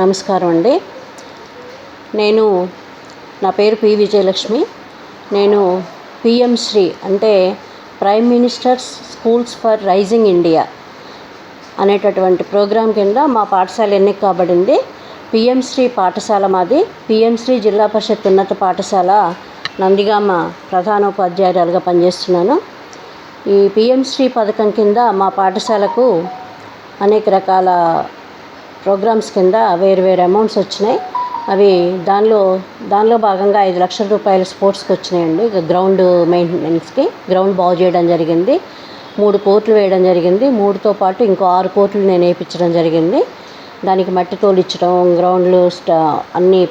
నమస్కారం అండి. నా పేరు పి విజయలక్ష్మి. నేను పిఎం శ్రీ అంటే prime minister's schools for rising India అనేటటువంటి ప్రోగ్రాం కింద మా పాఠశాల ఎన్నిక కాబడింది. పిఎం శ్రీ పాఠశాల మాది. పిఎం శ్రీ జిల్లా పరిషత్ ఉన్నత పాఠశాల నందిగామ ప్రధానోపాధ్యాయురాలుగా పనిచేస్తున్నాను. ఈ పిఎం శ్రీ పథకం కింద మా పాఠశాలకు అనేక రకాల ప్రోగ్రామ్స్ కింద వేరు అమౌంట్స్ వచ్చినాయి. అవి దానిలో భాగంగా 5 లక్షల రూపాయలు స్పోర్ట్స్కి వచ్చినాయండి. గ్రౌండ్ మెయింటెనెన్స్కి గ్రౌండ్ బాగు చేయడం జరిగింది. 3 కోట్లు వేయడం జరిగింది. 3తో పాటు ఇంకో 6 కోట్లు నేను వేయించడం జరిగింది. దానికి మట్టి తోలిచ్చడం, గ్రౌండ్లు అన్ని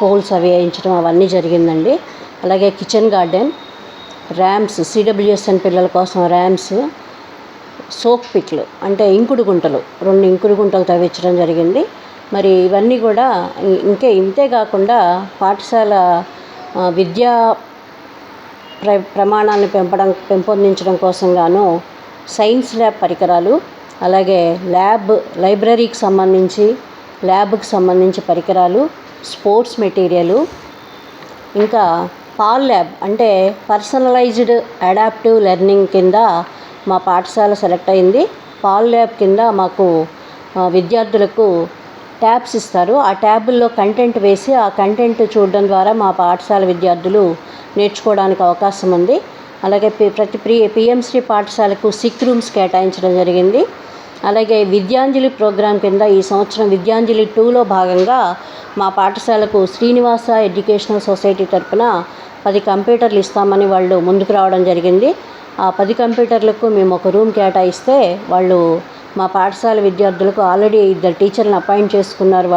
పోల్స్ అవి వేయించడం అవన్నీ జరిగిందండి. అలాగే కిచెన్ గార్డెన్, ర్యామ్స్, సిడబ్ల్యూఎస్ఎన్ పిల్లల కోసం ర్యామ్స్, సోక్ పిట్లు అంటే ఇంకుడు గుంటలు 2 ఇంకుడు గుంటలు తవ్వించడం జరిగింది. మరి ఇవన్నీ కూడా ఇంతే కాకుండా పాఠశాల విద్యా ప్రమాణాలను పెంపొందించడం కోసం గాను సైన్స్ ల్యాబ్ పరికరాలు, అలాగే లైబ్రరీకి సంబంధించి ల్యాబ్కి సంబంధించి పరికరాలు, స్పోర్ట్స్ మెటీరియలు, ఇంకా పాల్ ల్యాబ్ అంటే పర్సనలైజ్డ్ అడాప్టివ్ లెర్నింగ్ కింద మా పాఠశాల సెలెక్ట్ అయింది. పాల్ ల్యాబ్ కింద మాకు విద్యార్థులకు ట్యాబ్స్ ఇస్తారు. ఆ ట్యాబుల్లో కంటెంట్ వేసి ఆ కంటెంట్ చూడడం ద్వారా మా పాఠశాల విద్యార్థులు నేర్చుకోవడానికి అవకాశం ఉంది. అలాగే ప్రతి పిఎంశ్రీ పాఠశాలకు సిక్ రూమ్స్ కేటాయించడం జరిగింది. అలాగే విద్యాంజలి ప్రోగ్రాం కింద ఈ సంవత్సరం విద్యాంజలి 2లో భాగంగా మా పాఠశాలకు శ్రీనివాస ఎడ్యుకేషనల్ సొసైటీ తరఫున 10 కంప్యూటర్లు ఇస్తామని వాళ్ళు ముందుకు రావడం జరిగింది. ఆ 10 కంప్యూటర్లకు మేము ఒక రూమ్ కేటాయిస్తే వాళ్ళు మా పాఠశాల విద్యార్థులకు ఆల్రెడీ 2 టీచర్లను అపాయింట్ చేసుకున్నారు.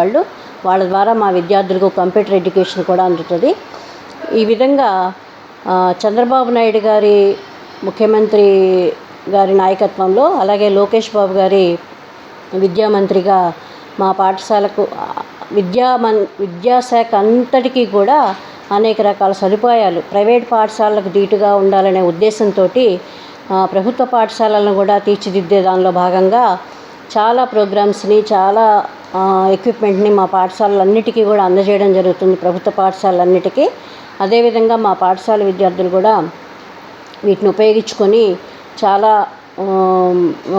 వాళ్ళ ద్వారా మా విద్యార్థులకు కంప్యూటర్ ఎడ్యుకేషన్ కూడా అందుతుంది. ఈ విధంగా చంద్రబాబు నాయుడు గారి ముఖ్యమంత్రి గారి నాయకత్వంలో, అలాగే లోకేష్ బాబు గారి విద్యామంత్రిగా మా పాఠశాలకు విద్యాశాఖ అంతటికీ కూడా అనేక రకాల సదుపాయాలు ప్రైవేట్ పాఠశాలలకు ధీటుగా ఉండాలనే ఉద్దేశంతో ప్రభుత్వ పాఠశాలలను కూడా తీర్చిదిద్దే దానిలో భాగంగా చాలా ప్రోగ్రామ్స్ని, చాలా ఎక్విప్మెంట్ని మా పాఠశాలలన్నిటికీ కూడా అందజేయడం జరుగుతుంది. ప్రభుత్వ పాఠశాలలన్నిటికీ. అదేవిధంగా మా పాఠశాల విద్యార్థులు కూడా వీటిని ఉపయోగించుకొని చాలా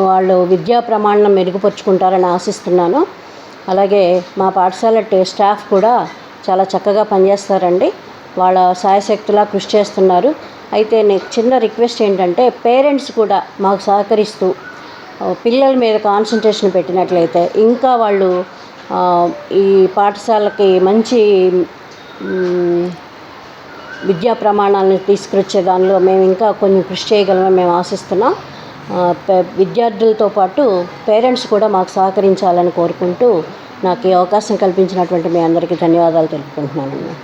వాళ్ళు విద్యా ప్రమాణం మెరుగుపరుచుకుంటారని ఆశిస్తున్నాను. అలాగే మా పాఠశాల స్టాఫ్ కూడా చాలా చక్కగా పనిచేస్తారండి. వాళ్ళ శాయశక్తులా కృషి చేస్తున్నారు. అయితే నాకు చిన్న రిక్వెస్ట్ ఏంటంటే, పేరెంట్స్ కూడా మాకు సహకరిస్తూ పిల్లల మీద కాన్సన్ట్రేషన్ పెట్టినట్లయితే ఇంకా వాళ్ళు ఈ పాఠశాలకి మంచి విద్యా ప్రమాణాలను తీసుకొచ్చే దానిలో మేము ఇంకా కొంచెం కృషి చేయగలమని మేము ఆశిస్తున్నాం. విద్యార్థులతో పాటు పేరెంట్స్ కూడా మాకు సహకరించాలని కోరుకుంటూ నాకు ఈ అవకాశం కల్పించినటువంటి మీ అందరికీ ధన్యవాదాలు తెలుపుకుంటున్నానండి.